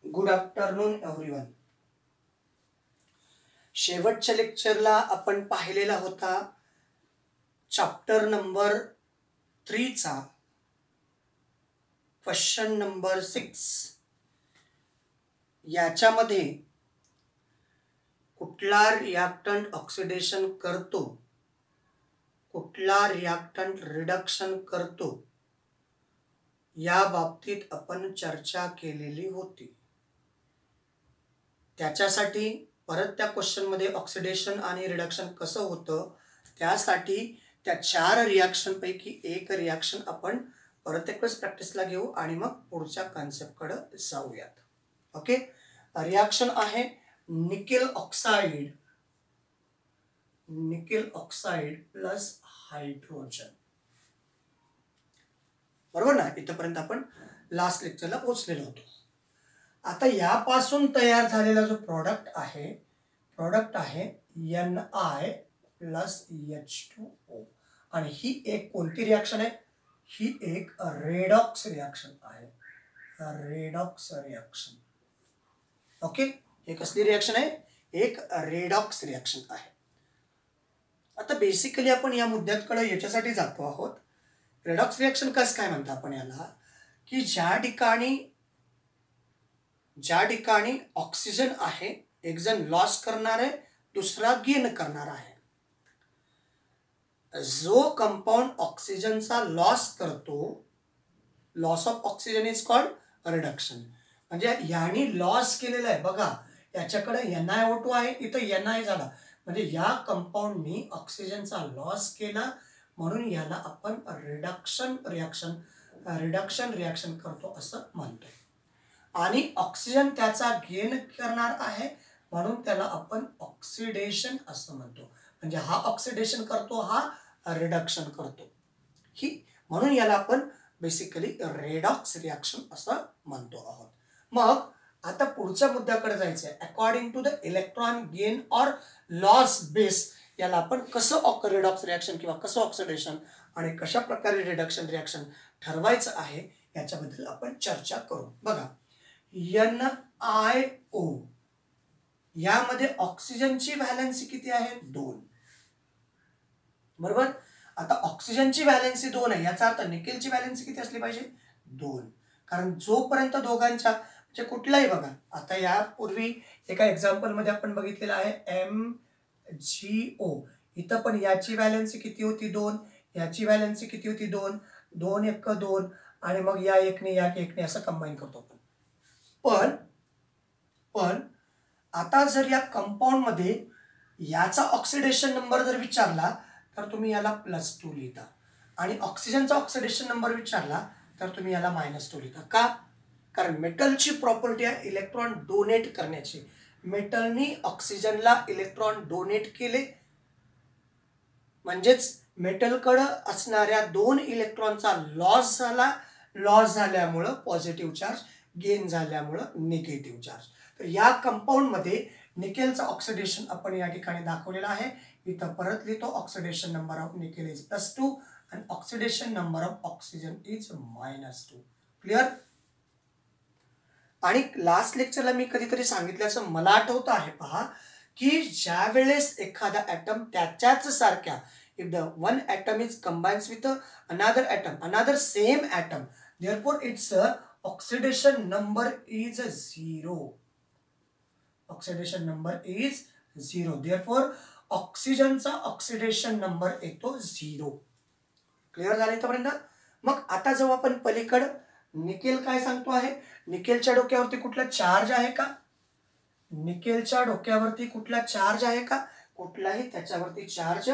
Good afternoon everyone. शेवटच्या लेक्चरला आपण पाहिलेला होता चॅप्टर नंबर 3 चा क्वेश्चन नंबर 6. याच्यामध्ये कुठला रिएक्टंट ऑक्सिडेशन करतो, कुठला रिएक्टंट रिडक्शन करतो, या बाबतीत आपण चर्चा केलेली होती. त्याच्यासाठी परत त्या क्वेश्चन मध्ये ऑक्सिडेशन आणि रिडक्शन कसं होतं त्यासाठी त्या 4 रिएक्शन पैकी एक रिएक्शन आपण परत एक प्रॅक्टिसला घेऊ आणि मग पुढच्या कन्सेप्टकडे जाऊयात. ओके, रिएक्शन आहे निकेल ऑक्साइड प्लस हायड्रोजन. बरोबर ना? इथपर्यंत आपण लास्ट लेक्चरला पोहोचलेलो होतो. आता यापासून तयार झालेला जो प्रोडक्ट आहे Na प्लस H2O. आणि ही एक कोणती रिएक्शन आहे? ही एक रेडॉक्स रिएक्शन आहे. Redox reaction. ओके, हे कसली रिएक्शन आहे? एक रेडॉक्स रिएक्शन आहे. आता बेसिकली आपण या मुद्द्याकडे याच्यासाठी जातो आहोत. रेडॉक्स रिएक्शन कसं काय म्हणतो आपण याला, की ज्या ठिकाणी ऑक्सिजन आहे, एक जण लॉस करणार आहे, दुसरा गेन करणार आहे. जो कंपाऊंड ऑक्सिजनचा लॉस करतो, loss of oxygen is called reduction. म्हणजे याने लॉस केलेला आहे बघा, याच्याकडे NiO2 आहे, इथं Na झाला, म्हणजे या कंपाऊंडनी ऑक्सिजनचा लॉस केला, म्हणून याला आपण रिडक्शन रिएक्शन करतो असं म्हणतो. आणि ऑक्सिजन त्याचा गेन करणार आहे, म्हणून त्याला आपण ऑक्सिडेशन असं म्हणतो. म्हणजे हा ऑक्सिडेशन करतो, हा रिडक्शन करतो. म्हणून याला आपण बेसिकली रेडॉक्स रिएक्शन असं म्हणतो आहोत. मग आता पुढच्या मुद्द्याकडे जायचं आहे. According to the electron gain or loss base, याला आपण कसं रेडॉक्स रिएक्शन किंवा कसं ऑक्सिडेशन आणि कशा प्रकारे रिडक्शन रिएक्शन ठरवायचं आहे याच्याबद्दल आपण चर्चा करू. बघा, NiO यामध्ये ऑक्सिजनची व्हॅलेन्सी किती आहे? 2. बरोबर. आता ऑक्सिजनची व्हॅलेन्सी 2 आहे, याचा अर्थ निकेलची व्हॅलेन्सी किती असली पाहिजे? 2. कारण जोपर्यंत दोघांच्या म्हणजे कुठलाही बघा, आता यापूर्वी एका एक्झाम्पल मध्ये आपण बघितलेलं आहे MgO. इथं पण याची व्हॅलेन्सी किती होती? 2. याची व्हॅलेन्सी किती होती? 2. 2 1 2 आणि मग या एकने असं कंबाईन करतो आपण. पण आता जर या कंपाऊंड मध्ये याचा ऑक्सिडेशन नंबर जर विचारला तर तुम्ही याला +2 लिहिता, आणि ऑक्सिजनचा ऑक्सिडेशन नंबर विचारला तर तुम्ही याला -2 लिहिता. का? कारण मेटलची प्रॉपर्टी आहे इलेक्ट्रॉन डोनेट करण्याची. मेटलनी ऑक्सिजनला इलेक्ट्रॉन डोनेट केले, म्हणजेच मेटलकडे असणाऱ्या 2 इलेक्ट्रॉनचा लॉस झाला. लॉस झाल्यामुळं पॉझिटिव्ह चार्ज, गेन झाल्यामुळं निगेटिव्ह चार्ज. तर या कंपाऊंड मध्ये निकेलचं ऑक्सिडेशन आपण या ठिकाणी दाखवलेलं आहे. इथं परत लिहितो, oxidation number of nickel is +2 आणि oxidation number of oxygen is -2. Clear? आणि लास्ट लेक्चरला मी कधीतरी सांगितल्याचं मला आठवतं आहे पहा, की ज्या वेळेस एखादा ॲटम त्याच्याच सारख्या, if the one atom is combines with another same atom, therefore its oxidation number is 0. Oxidation number is 0. Therefore ऑक्सिजनचा ऑक्सिडेशन नंबर येतो 0. क्लिअर झालं इथपर्यंत? मग आता जेव्हा आपण पलीकडे निकेल काय सांगतो आहे, निकेलच्या डोक्यावरती कुठला चार्ज आहे का? निकेलच्या डोक्यावरती कुठला चार्ज आहे का? कुठलाही त्याच्यावरती चार्ज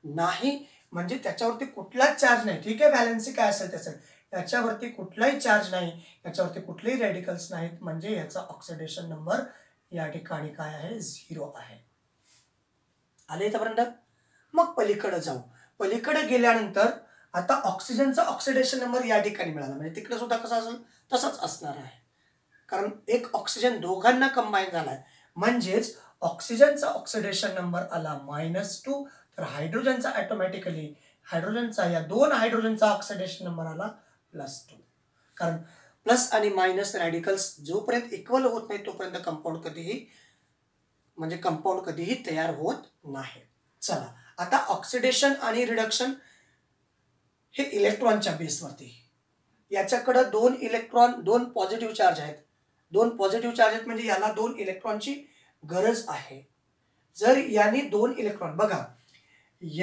नाही. म्हणजे त्याच्यावरती कुठलाच चार्ज नाही. ठीक आहे, व्हॅलेन्सी काय असेल त्याचं, याच्यावरती कुठलाही चार्ज नाही, याच्यावरती कुठलेही रेडिकल्स नाहीत, म्हणजे याचा ऑक्सिडेशन नंबर या ठिकाणी काय आहे? 0 आहे. आले इथपर्यंत? मग पलीकडे जाऊ. पलीकडे गेल्यानंतर आता ऑक्सिजनचा ऑक्सिडेशन नंबर या ठिकाणी मिळाला, म्हणजे तिकडे सुद्धा कसं असेल तसंच असणार आहे. कारण एक ऑक्सिजन दोघांना कंबाईन झालाय, म्हणजेच ऑक्सिजनचा ऑक्सिडेशन नंबर आला -2, तर हायड्रोजनचा ऑटोमॅटिकली या 2 हायड्रोजनचा ऑक्सिडेशन नंबर आला +2. कारण प्लस आणि मायनस रॅडिकल्स जोपर्यंत इक्वल होत नाही तोपर्यंत कंपाऊंड कधीही तयार होत नाही. चला आता ऑक्सिडेशन आणि रिडक्शन हे इलेक्ट्रॉनच्या बेसवरती. याच्याकडे दोन पॉझिटिव्ह चार्ज आहेत. दोन पॉझिटिव्ह चार्ज आहेत म्हणजे याला 2 इलेक्ट्रॉनची गरज आहे. जर यांनी 2 इलेक्ट्रॉन बघा Ni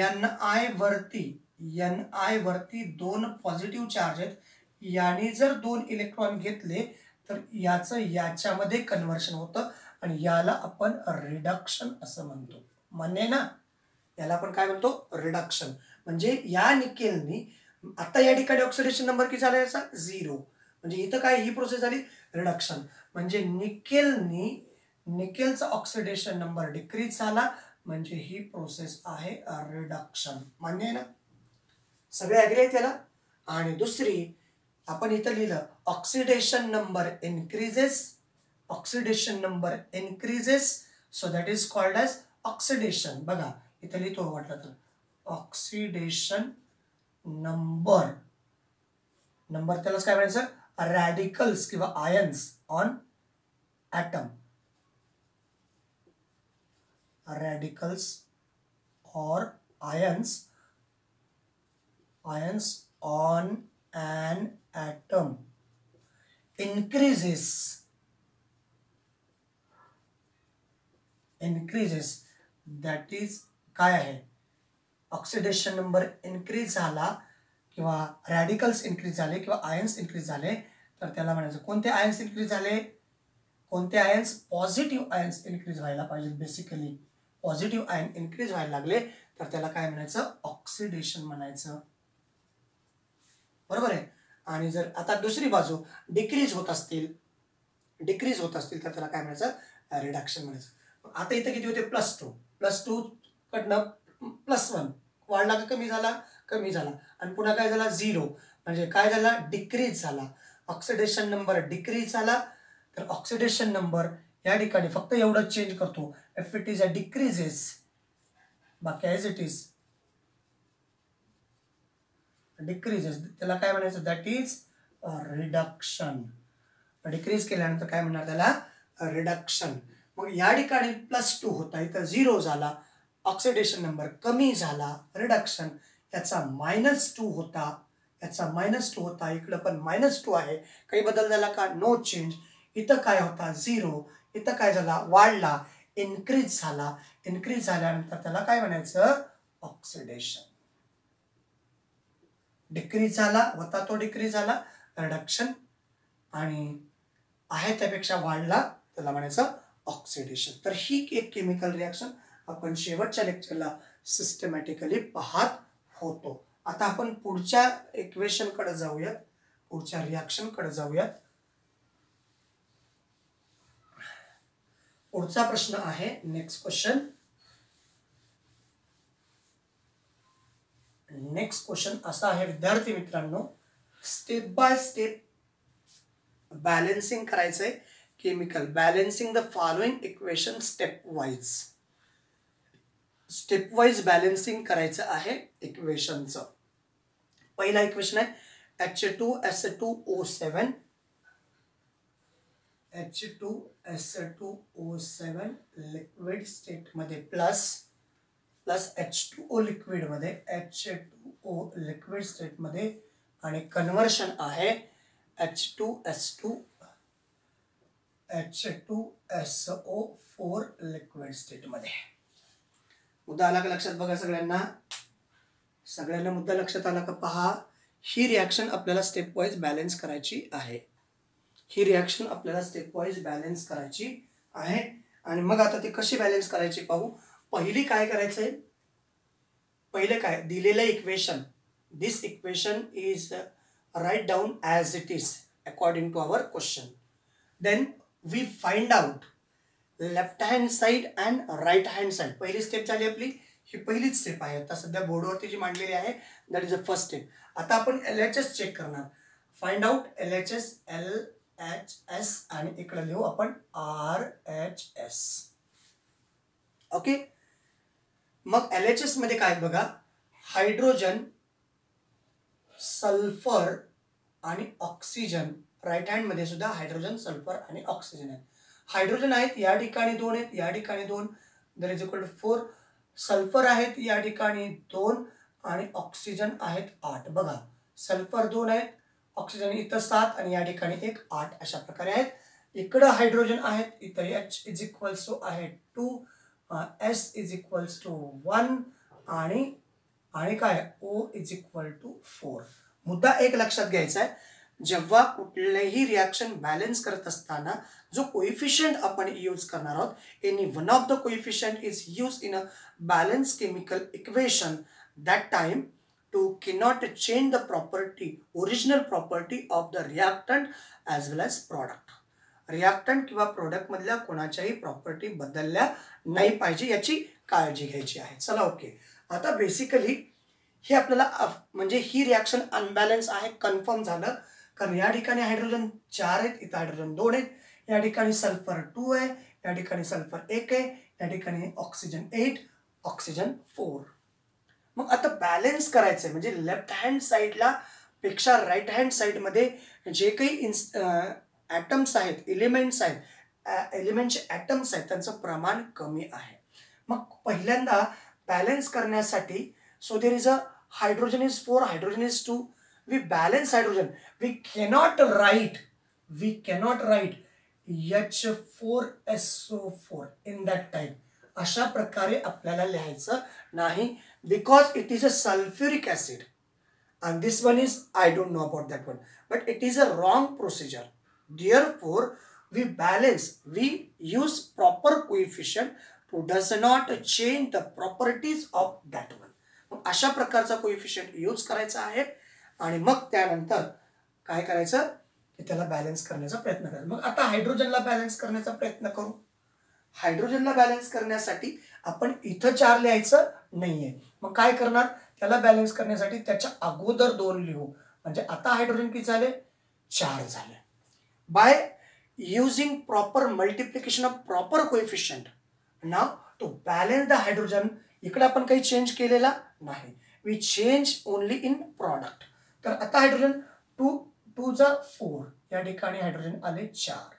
वरती 2 पॉझिटिव्ह चार्ज आहेत. याने जर 2 इलेक्ट्रॉन घेतले तर याचं याच्यामध्ये कन्व्हर्शन होतं आणि याला आपण रिडक्शन असं म्हणतो. मान्य आहे ना? याला आपण काय म्हणतो? रिडक्शन. म्हणजे या निकेलनी आता या ठिकाणी ऑक्सिडेशन नंबर किती झाला याचा 0. म्हणजे इथं काय ही प्रोसेस झाली रिडक्शन. म्हणजे निकेलचा ऑक्सिडेशन नंबर डिक्रीज झाला म्हणजे ही प्रोसेस आहे रिडक्शन. मान्य आहे ना? सगळे ॲग्री आहेत याला. आणि दुसरी आपण इथं लिहिलं oxidation number increases so that is called as oxidation. बघा इथं लिहितो वाटलं तर ऑक्सिडेशन नंबर त्यालाच काय म्हणायचं रॅडिकल्स किंवा ions on atom. radicals or ions on an atom increases that is काय आहे ऑक्सिडेशन नंबर इन्क्रीज झाला किंवा रॅडिकल्स इन्क्रीज झाले किंवा आयन्स इन्क्रीज झाले तर त्याला म्हणायचं कोणते आयन्स इन्क्रीज झाले? कोणते आयन्स? पॉझिटिव्ह आयन्स इन्क्रीज व्हायला पाहिजे. बेसिकली पॉझिटिव्ह आयन इन्क्रीज व्हायला लागले तर त्याला काय म्हणायचं? ऑक्सिडेशन म्हणायचं. बरोबर आहे. आणि जर आता दुसरी बाजू डिक्रीज होत असतील तर त्याला काय म्हणायचं? रिडक्शन म्हणायचं. आता इथं किती होते? +2 कडनं +1 वाढला का कमी झाला? कमी झाला. आणि पुन्हा काय झाला? 0. म्हणजे काय झाला? डिक्रीज झाला. ऑक्सिडेशन नंबर डिक्रीज झाला. तर ऑक्सिडेशन नंबर या ठिकाणी फक्त एवढं चेंज करतो if it is a decreases बाकी ॲज इट इज डिक्रीजेस त्याला काय म्हणायचं? That is reduction. डिक्रीज केल्यानंतर काय म्हणणार त्याला? रिडक्शन. मग या ठिकाणी +2 होता इथं 0 झाला. ऑक्सिडेशन नंबर कमी झाला रिडक्शन. याचा -2 होता इकडं पण -2 आहे. काही बदल झाला का? No change. इथं काय होता? 0. इथं काय झाला? वाढला. इन्क्रीज झाल्यानंतर त्याला काय म्हणायचं? ऑक्सिडेशन. डिक्रीज झाला होता तो डिक्रीज झाला रिडक्शन आणि आहे त्यापेक्षा वाढला त्याला म्हणायचं ऑक्सिडेशन. तर ही एक केमिकल रिॲक्शन आपण शेवटच्या लेक्चरला सिस्टमॅटिकली पाहत होतो. आता आपण पुढच्या इक्वेशनकडे जाऊयात, पुढच्या रिॲक्शनकडे जाऊयात. पुढचा प्रश्न आहे नेक्स्ट क्वेश्चन असा आहे विद्यार्थी मित्रांनो, स्टेप बाय स्टेप बॅलन्सिंग करायचंय chemical. Balancing the following equation step wise balancing करायचं आहे इक्वेशनचं. पहिला इक्वेशन आहे H2SO7 लिक्विड स्टेट मध्ये प्लस H2O लिक्विड मध्ये H2O लिक्विड स्टेट मध्ये आणि कन्व्हर्शन आहे H2SO4 लिक्विड स्टेट मध्ये. मुद्दा आला का लक्षात? बघा सगळ्यांना मुद्दा लक्षात आला का? पहा, ही रिॲक्शन आपल्याला स्टेप वाईज बॅलन्स करायची आहे. आणि मग आता ते कशी बॅलन्स करायची पाहू. पहिली काय करायचंय? पहिले काय दिलेलं equation, this equation is write down as it is according to our question. Then we find out left hand side and right hand side. पहिली स्टेप झाली आपली, ही पहिलीच स्टेप आहे आता सध्या बोर्डवरती जी मांडलेली आहे, that is the first step. आता आपण LHS चेक करणार. फाइंड आउट LHS आणि इकडे लिहू आपण RHS. ओके. मग LHS मध्ये काय बघा, हायड्रोजन, सल्फर आणि ऑक्सिजन राईट हँडमध्ये सुद्धा हायड्रोजन, सल्फर आणि ऑक्सिजन आहेत. हायड्रोजन आहेत या ठिकाणी 2 आहेत, या ठिकाणी 2, that is equal to 4. Sulphur आहेत या ठिकाणी 2 आणि ऑक्सिजन आहेत 8. बघा, सल्फर 2 आहेत, ऑक्सिजन इथं 7 आणि या ठिकाणी 1, 8 अशा प्रकारे आहेत. इकडं हायड्रोजन आहेत, इथं H इज इक्वल्स टू आहे 2, S इज इक्वल्स टू 1 आणि काय O इज इक्वल टू 4. मुद्दा एक लक्षात घ्यायचा आहे, जेव्हा कुठलेही रिॲक्शन बॅलन्स करत असताना जो कोइफिशियंट आपण यूज करणार आहोत, any one of the coefficient is use in a balance chemical equation, that time to cannot change the property, original property of the reactant as well as product. Reactant किंवा product मधल्या कोणाच्याही property बदलल्या नाही पाहिजे याची काळजी घ्यायची आहे. चला ओके, आता बेसिकली हे आपल्याला म्हणजे ही रिॲक्शन अनबॅलन्स आहे कन्फर्म झालं, कारण या ठिकाणी हायड्रोजन 4 आहेत, इथं हायड्रोजन 2 आहेत, या ठिकाणी सल्फर 2 आहे, या ठिकाणी सल्फर 1 आहे, या ठिकाणी ऑक्सिजन 8, ऑक्सिजन 4. मग आता बॅलन्स करायचं म्हणजे लेफ्ट हँड साईडला पेक्षा राईट हँड साईडमध्ये जे काही ॲटम्स आहेत, एलिमेंट्स आहेत, एलिमेंटचे ॲटम्स आहेत त्यांचं प्रमाण कमी आहे. मग पहिल्यांदा बॅलन्स करण्यासाठी so there is a hydrogen is 4, hydrogen is 2. We balance hydrogen, we cannot write H4SO4 in that type. अशा प्रकारे आपल्याला लिहायचं नाही, because it is a sulfuric acid and this one is, I don't know about that one, but it is a wrong procedure. Therefore we use proper coefficient who does not change the properties of that one. मग अशा प्रकारचा coefficient use करायचा आहे आणि मग त्यानंतर काय करायचं की त्याला बॅलन्स करण्याचा प्रयत्न करायचा. मग आता हायड्रोजनला बॅलन्स करण्याचा प्रयत्न करू. हायड्रोजनला बॅलन्स करण्यासाठी आपण इथं 4 लिहायचं नाहीये. मग काय करणार, त्याला बॅलन्स करण्यासाठी त्याच्या अगोदर 2 लिहू. म्हणजे आता हायड्रोजन किती झाले, 4 झाले. By using proper multiplication of proper coefficient, now to balance the hydrogen, इकडे आपण काही चेंज केलेला नाही, we change only in product. तर आता हायड्रोजन 2 जा 4, या ठिकाणी हायड्रोजन आले 4.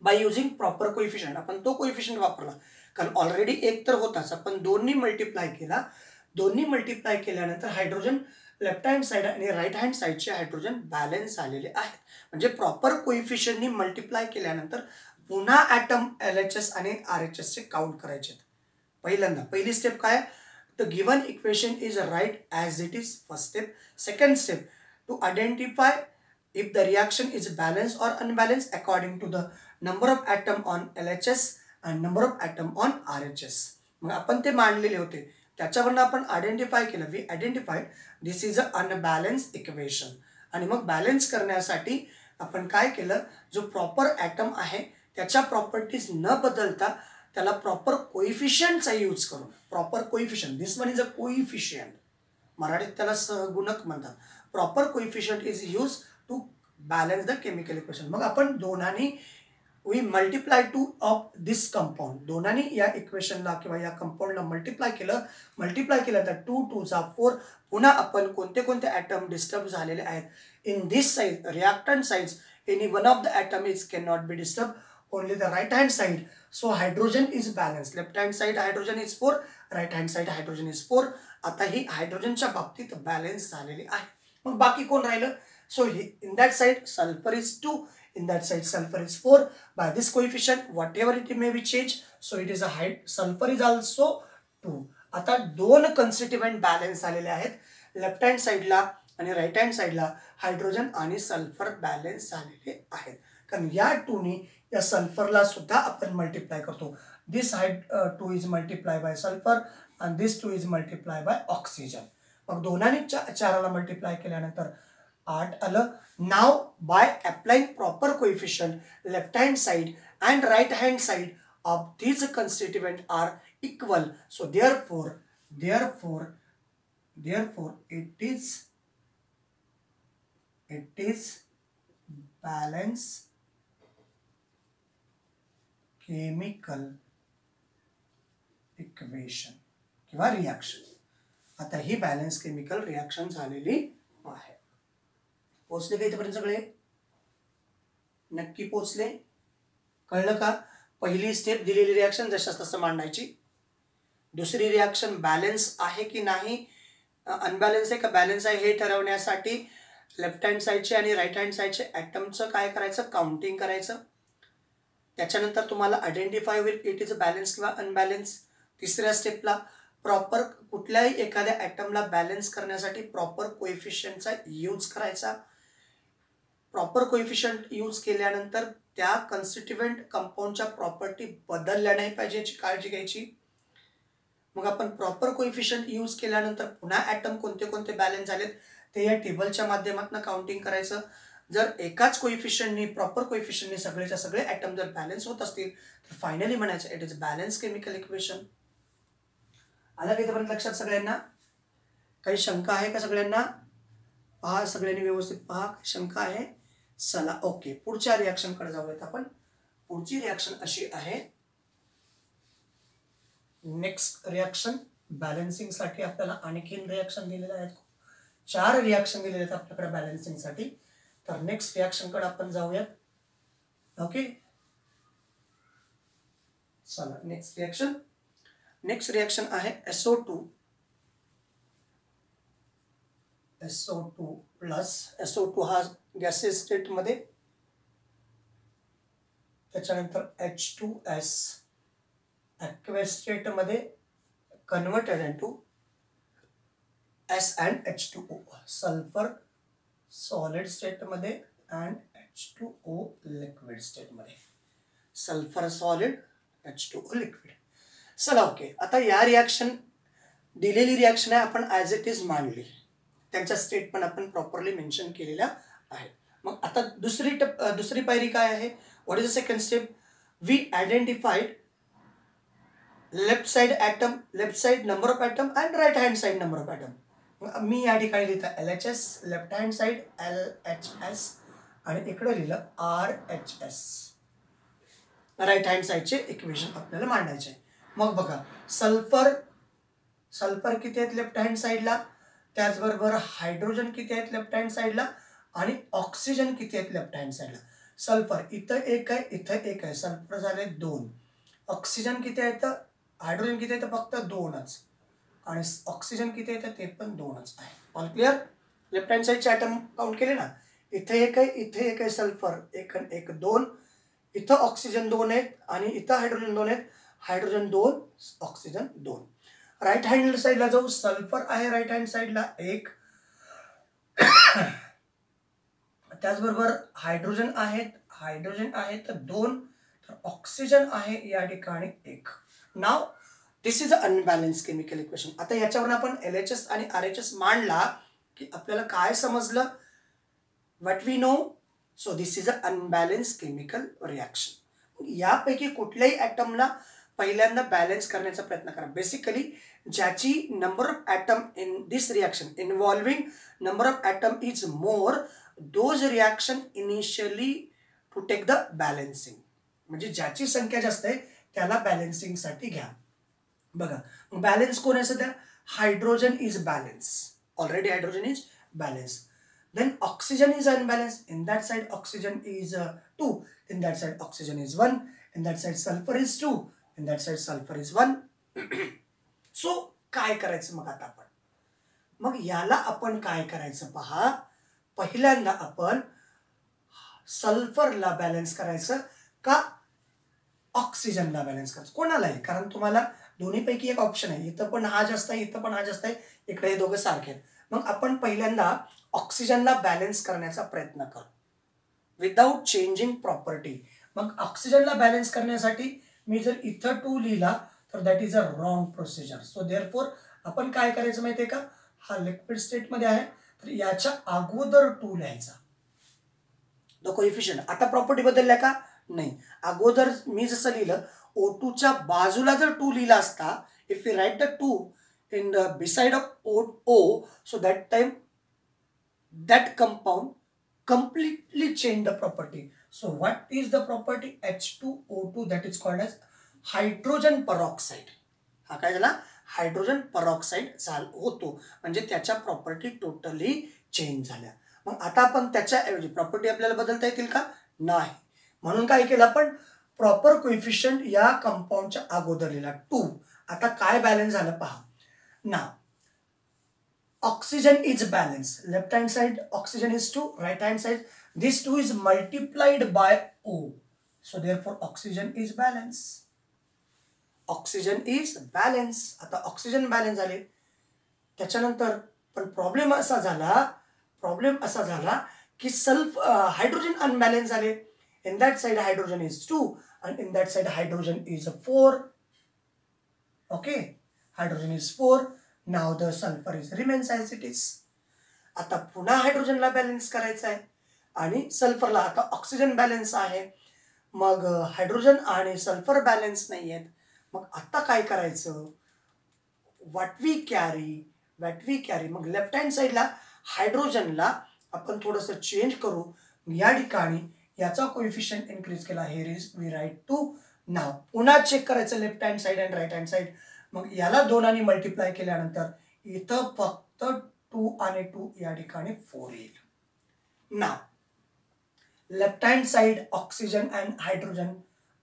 बाय युजिंग प्रॉपर कोइफिशियंट, आपण तो कोइफिशियंट वापरला, कारण ऑलरेडी एक तर होताच, आपण दोन्ही मल्टिप्लाय केला. दोन्ही मल्टिप्लाय केल्यानंतर हायड्रोजन लेफ्ट हँड साईड आणि राईट हँड साईडचे हायड्रोजन बॅलन्स झालेले आहेत. म्हणजे प्रॉपर कोइफिशियंटनी मल्टिप्लाय केल्यानंतर पुन्हा ॲटम LHS आणि RHS चे काउंट करायचे. पहिली स्टेप काय, the given equation is write as it is, first step. Second step, to identify if the reaction is balanced or unbalanced according to the number of atom on LHS and number of atom on RHS. मग आपण ते मांडलेले होते, त्याच्यावरून आपण identify केलं, we identified this is a unbalance equation. आणि मग बॅलन्स करण्यासाठी आपण काय केलं, जो प्रॉपर ॲटम आहे त्याच्या प्रॉपर्टीज न बदलता त्याला प्रॉपर कोइफिशियंटचा यूज करून, proper coefficient, this one is a coefficient, मराठीत त्याला सहगुणक म्हणतात. Proper coefficient is use to balance the chemical equation. मग आपण दोन्हांनी we multiply two of this compound, दोन्हांनी या इक्वेशनला किंवा या कंपाऊंडला मल्टिप्लाय केलं तर 2 2 जा 4. पुन्हा आपण कोणते कोणते ॲटम डिस्टर्ब झालेले आहेत in this side, reactant sides, any one of the atom is can not be disturb, only the right hand side. So hydrogen is balance, left hand side hydrogen is 4, right hand side hydrogen is 4. आता ही हायड्रोजनच्या बाबतीत balance झालेली आहे. मग बाकी कोण राहिलं, so in that side sulfur is 2, in that side sulfur is 4. By this coefficient whatever it may be changed, so it is a sulfur is also 2. आता दोन कन्स्टिट्यूएंट बॅलन्स झालेले आहेत, लेफ्ट हँड साईडला आणि राईट हँड साईडला hydrogen आणि sulphur balance झालेले आहेत. कारण या 2नी या सल्फरला सुद्धा आपण मल्टिप्लाय करतो. दिस 2 is multiply by sulphur and this 2 is multiplied by oxygen. मग दोन्हांनी 4ला मल्टिप्लाय केल्यानंतर 8 आलं. Now by applying proper coefficient left hand side and right hand side of these constituent are equal, so therefore it is balance chemical equation किंवा reaction. आता ही balance chemical reaction झालेली आहे. पोहोचले का इथपर्यंत सगळे. नक्की पोचले? कळलं का? पहिली स्टेप दिलेली रिॲक्शन जशास तसं मांडायची. दुसरी रिॲक्शन बॅलन्स आहे की नाही, अनबॅलन्स आहे का बॅलन्स आहे हे ठरवण्यासाठी लेफ्ट हँड साईडचे आणि राईट हँड साईडचे ॲटमचं काय करायचं, काउंटिंग करायचं. त्याच्यानंतर तुम्हाला आयडेंटिफाय होईल इट इज बॅलन्स किंवा अनबॅलन्स. तिसऱ्या स्टेपला प्रॉपर कुठल्याही एखाद्या ॲटमला बॅलन्स करण्यासाठी प्रॉपर कोएफिशियंटचा यूज करायचा. प्रॉपर कोएफिशियंट यूज केल्यानंतर त्या कन्स्टिट्युएंट कंपाऊंडच्या प्रॉपर्टी बदलल्या नाही पाहिजे याची काळजी घ्यायची. मग आपण प्रॉपर कोएफिशियंट यूज केल्यानंतर पुन्हा ॲटम कोणते कोणते बॅलन्स झालेत ते या टेबलच्या माध्यमातून काउंटिंग करायचं. जर एकाच कोएफिशियंटनी प्रॉपर कोएफिशियंटनी सगळेच्या सगळे ॲटम जर बॅलन्स होत असतील तर फायनली म्हणायचं it is balance chemical equation. आला का इथपर्यंत लक्षात सगळ्यांना? काही शंका आहे का सगळ्यांना? पहा, सगळ्यांनी व्यवस्थित पहा. शंका आहे? चला ओके, पुढच्या रिॲक्शनकडे जाऊयात आपण. पुढची रिॲक्शन अशी आहे. नेक्स्ट रिॲक्शन बॅलन्सिंगसाठी आपल्याला आणखीन रिॲक्शन दिलेले आहेत. 4 रिॲक्शन दिलेले आहेत आपल्याकडे बॅलन्सिंगसाठी. तर नेक्स्ट रिॲक्शनकडे आपण जाऊयात. ओके, चला नेक्स्ट रिॲक्शन. नेक्स्ट रिॲक्शन आहे SO2 प्लस SO2 हा गॅसेस स्टेटमध्ये, त्याच्यानंतर H2S ॲक्वेस स्टेटमध्ये converted into S and H2O, sulphur solid स्टेटमध्ये अँड H2O लिक्विड स्टेटमध्ये. Sulphur solid, H2O liquid. चला ओके, आता या रिॲक्शन दिलेली रिॲक्शन आहे आपण ॲज इट इज मांडली, त्यांच्या स्टेट पण आपण प्रॉपरली मेन्शन केलेल्या आहेत. मग आता दुसरी पायरी काय आहे? What is the second step? We identified left side atom, left side number of atom and right hand side number of atom. मी या ठिकाणी लिहिलं LHS left hand side LHS आणि इकडे लिहिलं RHS राईट हँड साइडचे इक्वेशन आपल्याला मांडायचे. मग बघा, सल्फर किती आहेत लेफ्ट हँड साइडला, त्याचबरोबर हायड्रोजन किती आहेत लेफ्ट हँड साइडला आणि ऑक्सिजन किती आहेत लेफ्ट हँड साइडला. सल्फर इथं एक आहे, इथं एक आहे, सल्फर झाले 2. ऑक्सिजन किती आहेत, हायड्रोजन किती आहेत, फक्त 2च, आणि ऑक्सिजन किती येतं ते पण 2च आहे. All clear? लेफ्ट हँड साइडचे ॲटम काउंट केले ना, इथे एक आहे, इथे एक आहे, सल्फर एक आणि एक 2, इथं ऑक्सिजन 2 आहेत आणि इथं हायड्रोजन 2 आहेत, हायड्रोजन 2 ऑक्सिजन 2. राईट हँड साइडला जाऊ, सल्फर आहे राईट हँड साइडला 1, त्याचबरोबर हायड्रोजन आहेत 2, तर ऑक्सिजन आहे या ठिकाणी 1. Now this is a unbalance chemical equation. आता याच्यावर आपण LHS आणि RHS मांडला की आपल्याला काय समजलं? What we know. So this is a unbalance chemical reaction. यापैकी कुठल्याही ॲटमला पहिल्यांदा बॅलन्स करण्याचा प्रयत्न करा. बेसिकली ज्याची number of atom in this reaction involving number of atom is more, those reaction initially to take the balancing. म्हणजे ज्याची संख्या जास्त आहे त्याला बॅलन्सिंगसाठी घ्या. बघा, बॅलन्स कोण आहे सध्या? Hydrogen is balance, already hydrogen is balance. Then oxygen is unbalance. In that side oxygen is 2, in that side oxygen is 1, in that side sulphur is 2, in that side sulphur is 1. So काय करायचं मग आता आपण? मग याला आपण काय करायचं पहा. पहिल्यांदा आपण सल्फरला बॅलन्स करायचं का ऑक्सिजनला बॅलन्स करायचं? कोणालाही, कारण तुम्हाला दोन्हीपैकी एक ऑप्शन आहे, इथं पण हा जास्त आहे, इथं पण हा जास्त आहे, इकडे हे दोघं सारखे आहेत. मग आपण पहिल्यांदा ऑक्सिजनला बॅलन्स करण्याचा प्रयत्न करू विदाउट चेंजिंग प्रॉपर्टी. मग ऑक्सिजनला बॅलन्स करण्यासाठी मी जर इथं 2 लिहिला तर that is a wrong procedure. So therefore आपण काय करायचं माहिती आहे का? हा लिक्विड स्टेटमध्ये आहे तर याच्या अगोदर 2 लिहायचा द कोएफिशियंट. आता प्रॉपर्टी बदलल्या का? नाही. अगोदर मी जसं लिहिलं O2च्या बाजूला जर 2 लिहिला असता, if we write the 2 in the beside of O, so that time that compound completely change the property. So what is the property? H2O2, that is called as hydrogen peroxide. हा काय झाला? हायड्रोजन पेरॉक्साइड होतो, म्हणजे त्याच्या property totally change झाल्या. मग आता आपण त्याच्या ऐवजी प्रॉपर्टी आपल्याला बदलता येतील का? नाही. म्हणून काय केलं आपण, प्रॉपर कोइफिशियंट या कंपाऊंडच्या अगोदर लिहिला 2. आता काय बॅलन्स झालं पहा. नाव oxygen is balanced. Left hand side oxygen is 2, right hand side this 2 is multiplied by O. So therefore oxygen is balanced. Oxygen is balanced. आता oxygen balance झाले. त्याच्यानंतर पण प्रॉब्लेम असा झाला की हायड्रोजन अनबॅलन्स झाले. In that side hydrogen is 2 and in that side hydrogen is 4. Okay, hydrogen is 4. Now the sulfur is remains as it is. आता पुन्हा हायड्रोजनला बॅलन्स करायचं आहे आणि सल्फरला. आता ऑक्सिजन बॅलन्स आहे, मग हायड्रोजन आणि सल्फर बॅलन्स नाही आहेत. मग आता काय करायचं, व्हॉट वी कॅरी. मग लेफ्ट हँड साईडला हायड्रोजनला आपण थोडंसं चेंज करू. या ठिकाणी याचा कोइफिशियंट इन्क्रीज केला. Here is we write 2. Now पुन्हा चेक करायचं left hand side and right hand side. मग याला 2 आणि मल्टिप्लाय केल्यानंतर इथं फक्त 2 आणि 2 या ठिकाणी 4 येईल. Now left hand side oxygen and hydrogen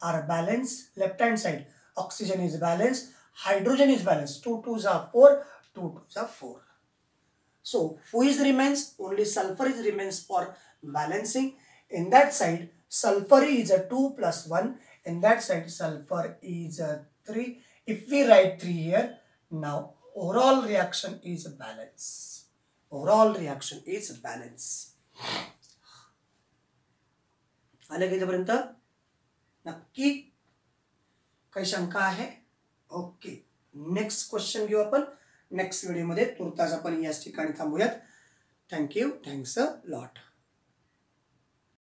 are balance. Left hand side oxygen is balance, hydrogen is balance. 2 2s are 4, 2 2s are 4. So who is remains? Only sulfur is remains for balancing. In that side sulfur is a 2 plus 1. In that side sulfur is a 3. If we write 3 here, now overall reaction is balance. आले का इथपर्यंत? नक्की काही शंका आहे? Okay, next question घेऊ आपण next व्हिडिओमध्ये. तुर्तास आपण याच ठिकाणी थांबूयात. Thank you, thanks a lot.